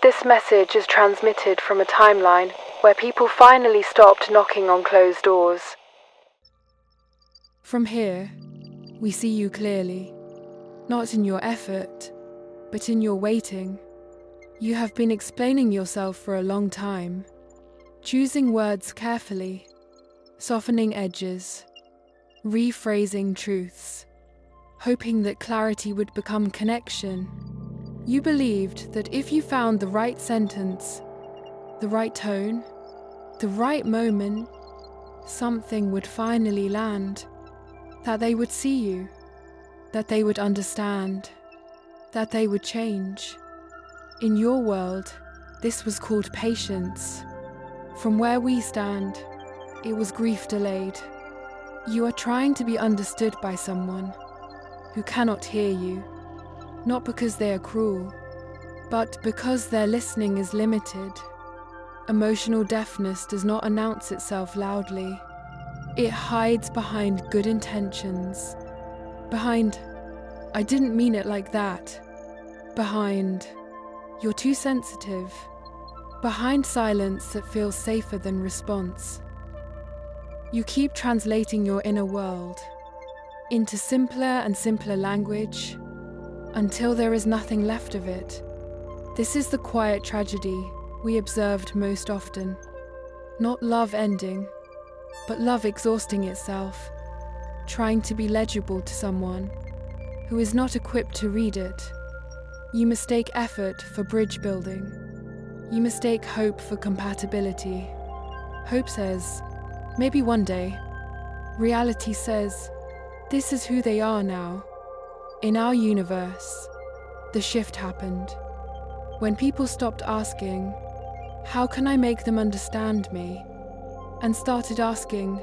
This message is transmitted from a timeline where people finally stopped knocking on closed doors. From here, we see you clearly, not in your effort, but in your waiting. You have been explaining yourself for a long time, choosing words carefully, softening edges, rephrasing truths, hoping that clarity would become connection. You believed that if you found the right sentence, the right tone, the right moment, something would finally land, that they would see you, that they would understand, that they would change. In your world, this was called patience. From where we stand, it was grief delayed. You are trying to be understood by someone who cannot hear you, not because they are cruel, but because their listening is limited. Emotional deafness does not announce itself loudly. It hides behind good intentions, behind, "I didn't mean it like that," behind, "You're too sensitive," behind silence that feels safer than response. You keep translating your inner world into simpler and simpler language until there is nothing left of it. This is the quiet tragedy we observed most often. Not love ending, but love exhausting itself, trying to be legible to someone who is not equipped to read it. You mistake effort for bridge building. You mistake hope for compatibility. Hope says, maybe one day. Reality says, this is who they are now. In our universe, the shift happened. When people stopped asking, how can I make them understand me? And started asking,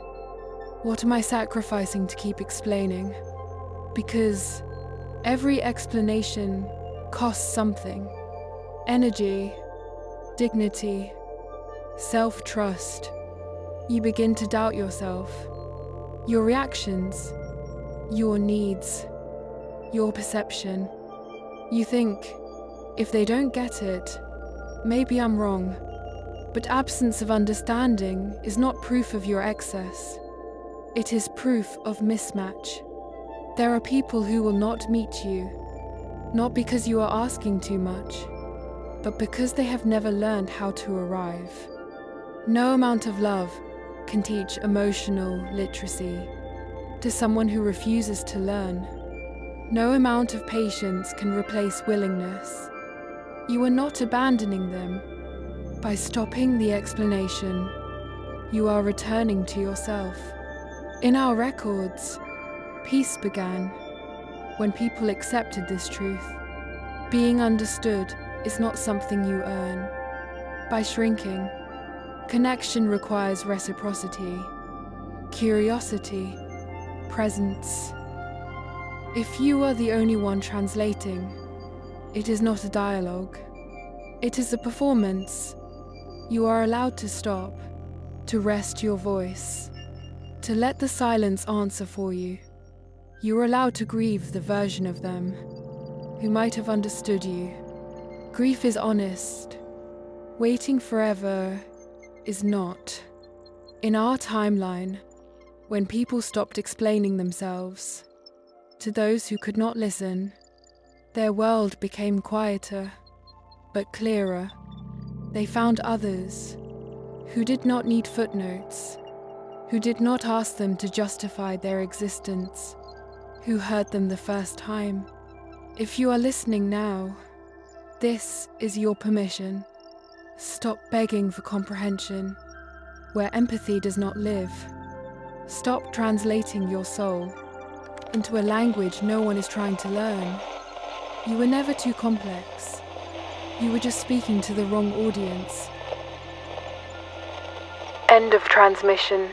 what am I sacrificing to keep explaining? Because every explanation costs something. Energy, dignity, self-trust. You begin to doubt yourself, your reactions, your needs, your perception. You think, if they don't get it, maybe I'm wrong. But absence of understanding is not proof of your excess. It is proof of mismatch. There are people who will not meet you, not because you are asking too much, but because they have never learned how to arrive. No amount of love can teach emotional literacy to someone who refuses to learn. No amount of patience can replace willingness. You are not abandoning them. By stopping the explanation, you are returning to yourself. In our records, peace began when people accepted this truth. Being understood is not something you earn. By shrinking, connection requires reciprocity, curiosity, presence. If you are the only one translating, it is not a dialogue. It is a performance. You are allowed to stop, to rest your voice, to let the silence answer for you. You are allowed to grieve the version of them who might have understood you. Grief is honest. Waiting forever is not. In our timeline, when people stopped explaining themselves, to those who could not listen, their world became quieter, but clearer. They found others who did not need footnotes, who did not ask them to justify their existence, who heard them the first time. If you are listening now, this is your permission. Stop begging for comprehension where empathy does not live. Stop translating your soul into a language no one is trying to learn. You were never too complex. You were just speaking to the wrong audience. End of transmission.